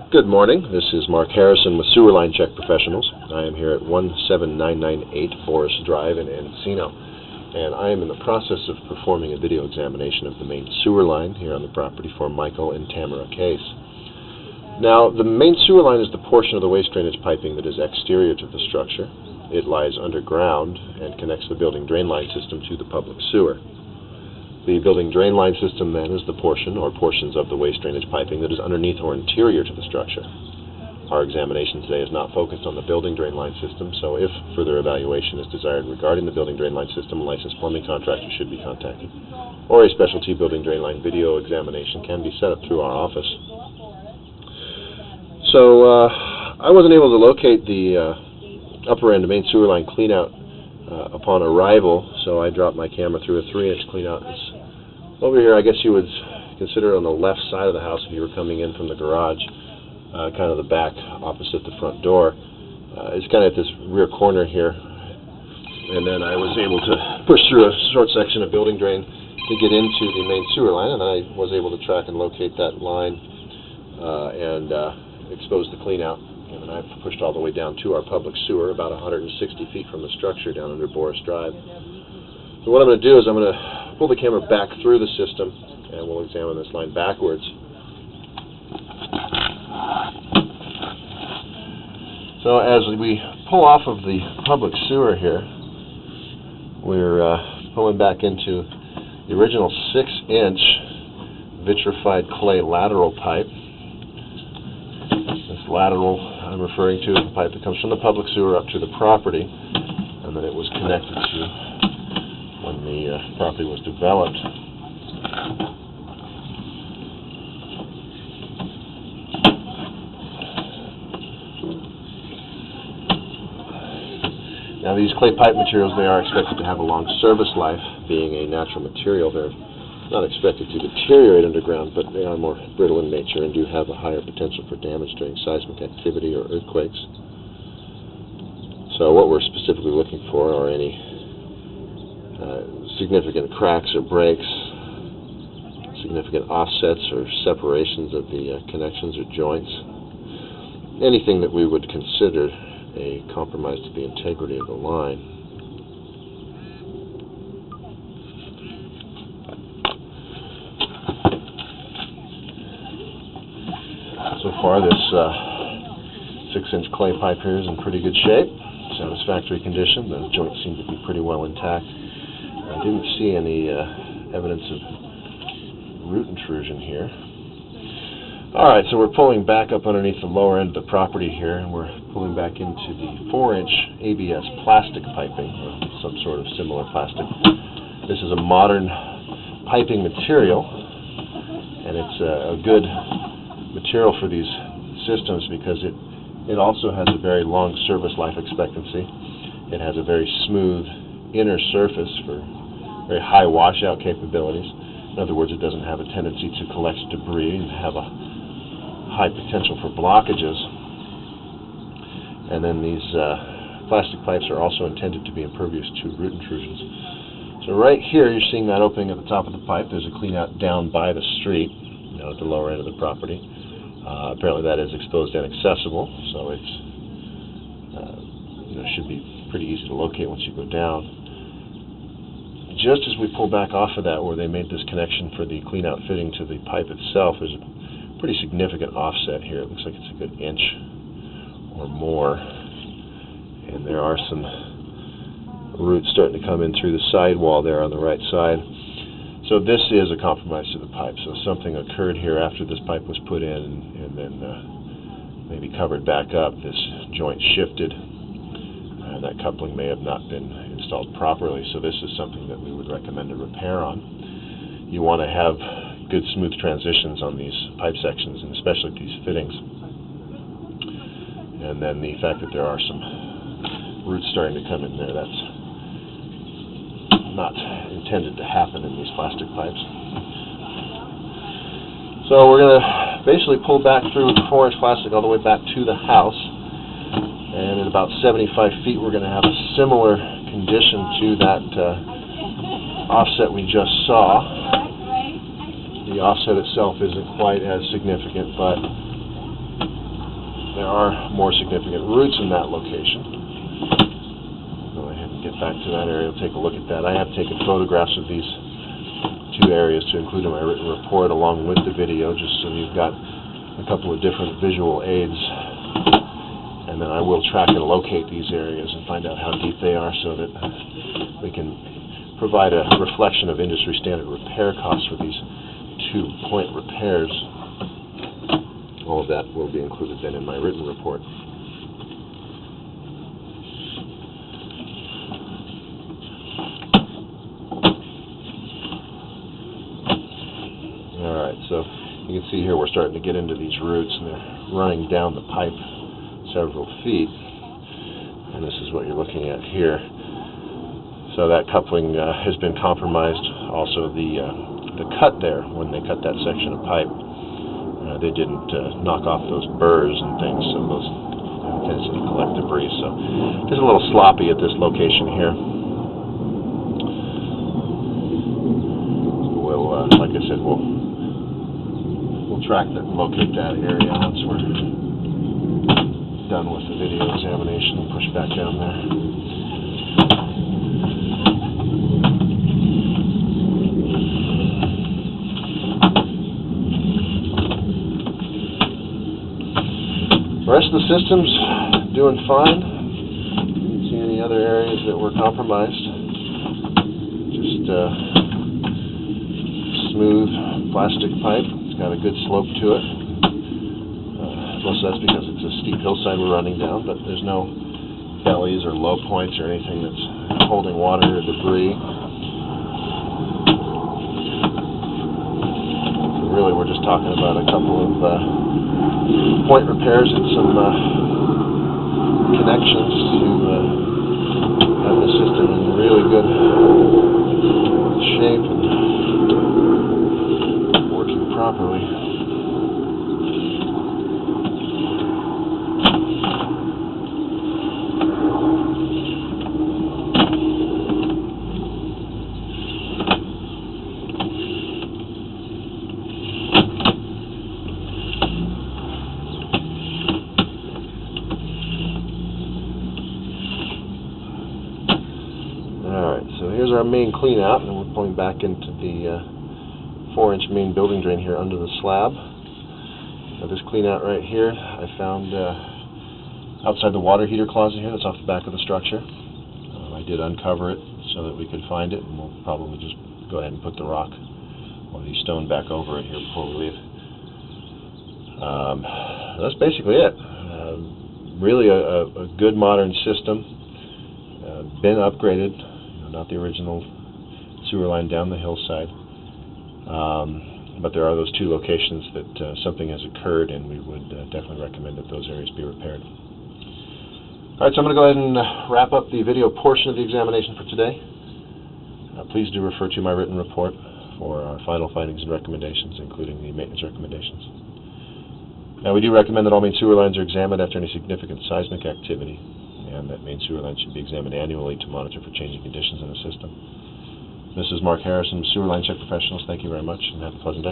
Good morning. This is Mark Harrison with Sewer Line Check Professionals. I am here at 17998 Boris Drive in Encino, and I am in the process of performing a video examination of the main sewer line here on the property for Michael and Tamara Case. Now, the main sewer line is the portion of the waste drainage piping that is exterior to the structure. It lies underground and connects the building drain line system to the public sewer. The building drain line system then is the portion or portions of the waste drainage piping that is underneath or interior to the structure. Our examination today is not focused on the building drain line system, so if further evaluation is desired regarding the building drain line system, a licensed plumbing contractor should be contacted, or a specialty building drain line video examination can be set up through our office. So I wasn't able to locate the upper end main sewer line cleanout upon arrival, so I dropped my camera through a 3-inch cleanout. It's over here, I guess you would consider it on the left side of the house if you were coming in from the garage, kind of the back opposite the front door. It's kind of at this rear corner here, and then I was able to push through a short section of building drain to get into the main sewer line, and I was able to track and locate that line and expose the cleanout. And I've pushed all the way down to our public sewer, about 160 feet from the structure down under Boris Drive. So what I'm going to do is I'm going to pull the camera back through the system, and we'll examine this line backwards. So as we pull off of the public sewer here, we're pulling back into the original 6-inch vitrified clay lateral pipe. This lateral I'm referring to is the pipe that comes from the public sewer up to the property, and then it was connected to when the property was developed. Now these clay pipe materials, they are expected to have a long service life. Being a natural material, they're not expected to deteriorate underground, but they are more brittle in nature and do have a higher potential for damage during seismic activity or earthquakes. So what we're specifically looking for are any significant cracks or breaks, significant offsets or separations of the connections or joints, anything that we would consider a compromise to the integrity of the line. So far, this 6-inch clay pipe here is in pretty good shape, satisfactory condition. The joints seem to be pretty well intact. I didn't see any evidence of root intrusion here. Alright, so we're pulling back up underneath the lower end of the property here, and we're pulling back into the 4-inch ABS plastic piping, or some sort of similar plastic. This is a modern piping material, and it's a good material for these systems because it also has a very long service life expectancy. It has a very smooth inner surface for very high washout capabilities. In other words, it doesn't have a tendency to collect debris and have a high potential for blockages. And then these plastic pipes are also intended to be impervious to root intrusions. So right here you're seeing that opening at the top of the pipe. There's a cleanout down by the street, at the lower end of the property. Apparently that is exposed and accessible, so it's should be pretty easy to locate once you go down. Just as we pull back off of that, where they made this connection for the cleanout fitting to the pipe itself, there's a pretty significant offset here. It looks like it's a good inch or more, and there are some roots starting to come in through the sidewall there on the right side. So this is a compromise to the pipe. So something occurred here after this pipe was put in and then maybe covered back up. This joint shifted, and that coupling may have not been installed properly. So this is something that we would recommend a repair on. You want to have good smooth transitions on these pipe sections, and especially these fittings. And then the fact that there are some roots starting to come in there, that's not intended to happen in these plastic pipes. So we're going to basically pull back through the 4-inch plastic all the way back to the house, and at about 75 feet we're going to have a similar condition to that offset we just saw. The offset itself isn't quite as significant, but there are more significant roots in that location. Go ahead and get back to that area and take a look at that. I have taken photographs of these two areas to include in my written report along with the video, just so you've got a couple of different visual aids. And then I will track and locate these areas and find out how deep they are so that we can provide a reflection of industry standard repair costs for these 2-point repairs. All of that will be included then in my written report. Alright, so you can see here we're starting to get into these roots, and they're running down the pipe several feet, and this is what you're looking at here. So that coupling has been compromised. Also the cut there, when they cut that section of pipe, they didn't knock off those burrs and things, so those have a tendency to collect debris. So just a little sloppy at this location here. We'll, like I said, we'll track that and locate that area once we're done with the video examination and push back down there. The rest of the system's doing fine. Didn't see any other areas that were compromised. Just smooth plastic pipe. It's got a good slope to it. Most of that's because it's a steep hillside we're running down, but there's no bellies or low points or anything that's holding water or debris. Really, we're just talking about a couple of point repairs and some connections to have the system in really good shape and working properly. So here's our main clean out, and we're pulling back into the 4-inch main building drain here under the slab. Now this clean out right here I found outside the water heater closet here that's off the back of the structure. I did uncover it so that we could find it, and we'll probably just go ahead and put the rock or the stone back over it here before we leave. That's basically it. Really a good modern system, been upgraded. Not the original sewer line down the hillside, but there are those two locations that something has occurred, and we would definitely recommend that those areas be repaired. Alright, so I'm going to go ahead and wrap up the video portion of the examination for today. Please do refer to my written report for our final findings and recommendations, including the maintenance recommendations. Now, we do recommend that all main sewer lines are examined after any significant seismic activity, and that main sewer lines should be examined annually to monitor for changing conditions in the system. This is Mark Harrison, Sewer Line Check Professionals. Thank you very much, and have a pleasant day.